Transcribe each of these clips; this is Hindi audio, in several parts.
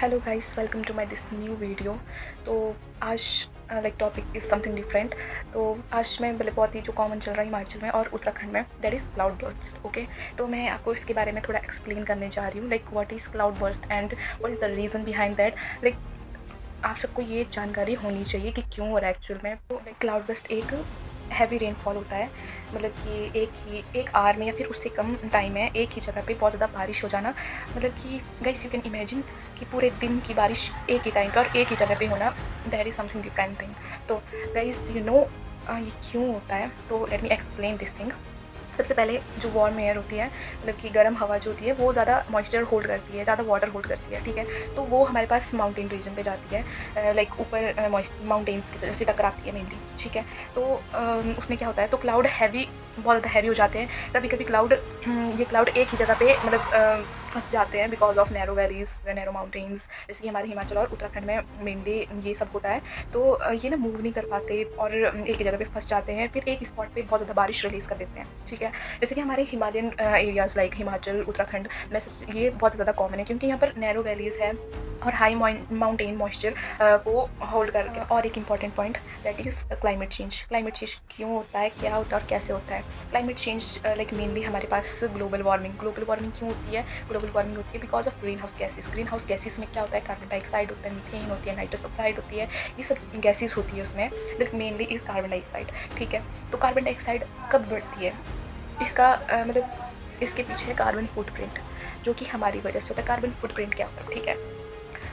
Hello guys, welcome to my this new video. तो आज like topic is something different. तो आज मैं बहुत ही जो कॉमन चल रहा है हिमाचल में और उत्तराखंड में, that is cloud burst. Okay, तो मैं आपको इसके बारे में थोड़ा एक्सप्लेन करने जा रही हूँ, like what is cloud burst and what is the reason behind that. Like आप सबको ये जानकारी होनी चाहिए कि क्यों हो रहा है एक्चुअल में। तो लाइक क्लाउड बर्स्ट एक हैवी रेनफॉल होता है, मतलब कि एक आवर में या फिर उससे कम टाइम में एक ही जगह पे बहुत ज़्यादा बारिश हो जाना। मतलब कि गाइस यू कैन इमेजिन कि पूरे दिन की बारिश एक ही टाइम पे और एक ही जगह पे होना, that is something different thing. तो गाइस यू नो ये क्यों होता है, तो let me explain this thing. सबसे पहले जो वार्म एयर होती है, मतलब कि गर्म हवा जो होती है, वो ज़्यादा मॉइस्चर होल्ड करती है, ज़्यादा वाटर होल्ड करती है, ठीक है। तो वो हमारे पास माउंटेन रीजन पे जाती है, लाइक ऊपर माउंटेन्स की तरह से टकराती है मेनली, ठीक है। तो उसमें क्या होता है, तो क्लाउड हैवी, बहुत ज़्यादा हैवी हो जाते हैं। कभी कभी क्लाउड ये क्लाउड एक ही जगह पे मतलब फंस जाते हैं because of narrow valleys, narrow mountains, जैसे कि हमारे हिमाचल और उत्तराखंड में मेनली ये सब होता है। तो ये ना मूव नहीं कर पाते और एक ही जगह पे फंस जाते हैं, फिर एक स्पॉट पे बहुत ज़्यादा बारिश रिलीज़ कर देते हैं, ठीक है। जैसे कि हमारे Himalayan areas like Himachal, Uttarakhand में सबसे ये बहुत ज़्यादा कॉमन है, क्योंकि यहाँ पर नैरो वैलीज़ है और हाई माउंटेन मॉइस्चर को होल्ड करके। और एक important point, that is climate change. Climate change क्यों होता है, क्या होता है और कैसे होता है। क्लाइमेट चेंज लाइक मेनली हमारे पास ग्लोबल वार्मिंग क्यों होती है। ग्लोबल वार्मिंग होती है because of green house gases. Green house gases में क्या होता है, कार्बन डाइऑक्साइड होता है, मीथेन होती है, नाइट्रस ऑक्साइड होती है, ये सब गैसेज होती है उसमें। Like mainly is carbon dioxide, ठीक है। तो कार्बन डाइऑक्साइड कब बढ़ती है, इसका मतलब इसके पीछे है कार्बन फुटप्रिंट, जो कि हमारी वजह से होता है। कार्बन फुटप्रिंट क्या होता है, ठीक है।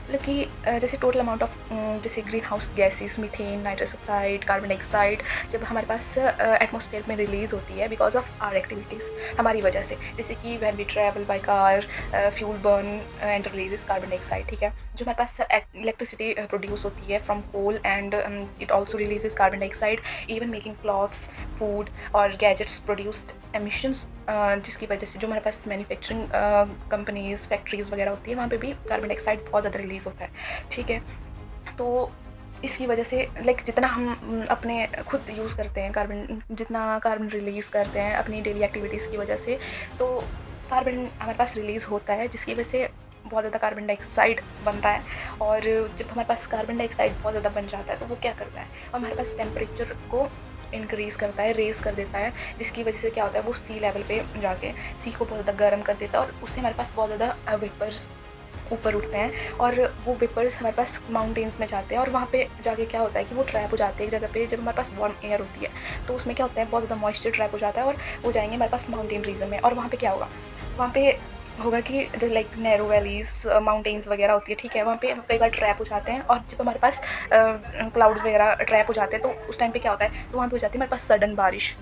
मतलब कि जैसे टोटल अमाउंट ऑफ जैसे green house gases, methane, nitrous oxide, carbon dioxide जब हमारे पास एटमॉस्फेयर में रिलीज़ होती है बिकॉज ऑफ आर एक्टिविटीज़, हमारी वजह से, जैसे कि when we travel by car, fuel burn and releases carbon dioxide, ठीक है। जो हमारे पास इलेक्ट्रिसिटी प्रोड्यूस होती है from coal and it also releases carbon dioxide. Even making clothes, food और गैजेट्स प्रोड्यूस्ड एमिशंस, जिसकी वजह से जो हमारे पास मैन्युफैक्चरिंग कंपनीज, फैक्ट्रीज़ वगैरह होती है, वहाँ पे भी कार्बन डाइऑक्साइड बहुत ज़्यादा रिलीज़ होता है, ठीक है। तो इसकी वजह से लाइक जितना हम अपने खुद यूज़ करते हैं कार्बन, जितना कार्बन रिलीज़ करते हैं अपनी डेली एक्टिविटीज़ की वजह से, तो कार्बन हमारे पास रिलीज़ होता है, जिसकी वजह से बहुत ज़्यादा कार्बन डाइऑक्साइड बनता है। और जब हमारे पास कार्बन डाइऑक्साइड बहुत ज़्यादा बन जाता है, तो वो क्या करता है, हमारे पास टेम्परेचर को इंक्रीज़ करता है, रेज़ कर देता है, जिसकी वजह से क्या होता है, वो सी लेवल पे जाके सी को बहुत ज़्यादा गर्म कर देता है, और उससे हमारे पास बहुत ज़्यादा वेपर्स ऊपर उठते हैं, और वो वेपर्स हमारे पास माउंटेन्स में जाते हैं, और वहाँ पे जाके क्या होता है कि वो ट्रैप हो जाते हैं एक जगह पे। जब हमारे पास वार्म एयर होती है, तो उसमें क्या होता है, बहुत ज़्यादा मॉइस्चर ट्रैप हो जाता है, और वो जाएंगे हमारे पास माउंटेन रीजन में। और वहाँ पे क्या होगा, वहाँ पे होगा कि जो लाइक नैरो वैलीज, माउंटेन्स वगैरह होती है, ठीक है, वहाँ पे कई बार ट्रैप हो जाते हैं। और जब हमारे पास क्लाउड्स वगैरह ट्रैप हो जाते हैं, तो उस टाइम पे क्या होता है, तो वहाँ पे हो जाती है हमारे पास सडन बारिश,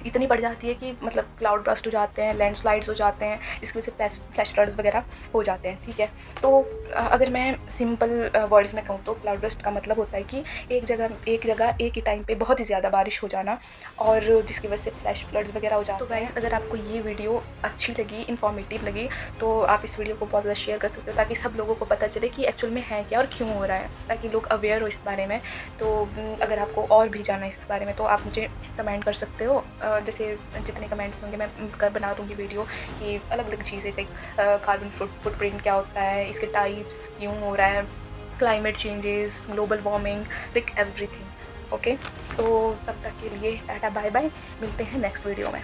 इतनी बढ़ जाती है कि मतलब क्लाउड बस्ट हो जाते हैं, लैंडस्लाइड्स हो जाते हैं, इसकी वजह से फ्लैश फ्लड्स वगैरह हो जाते हैं, ठीक है। तो अगर मैं सिंपल वर्ड्स में कहूँ, तो क्लाउड बस्ट का मतलब होता है कि एक जगह एक ही टाइम पे बहुत ही ज़्यादा बारिश हो जाना, और जिसकी वजह से फ्लैश फ्लड्स वगैरह हो जाते हैं। तो गाइस, अगर आपको ये वीडियो अच्छी लगी, इन्फॉर्मेटिव लगी, तो आप इस वीडियो को बहुत ज़्यादा शेयर कर सकते हो, ताकि सब लोगों को पता चले कि एक्चुअल में है क्या और क्यों हो रहा है, ताकि लोग अवेयर हो इस बारे में। तो अगर आपको और भी जानना है इस बारे में, तो आप मुझे कमेंट कर सकते हो। जैसे जितने कमेंट्स होंगे मैं कर बना दूँगी वीडियो कि अलग अलग चीज़ें, लाइक कार्बन फुटप्रिंट क्या होता है, इसके टाइप्स क्यों हो रहा है, climate changes, global warming, like everything. Okay, तो तब तक के लिए टाटा बाय बाय, मिलते हैं नेक्स्ट वीडियो में।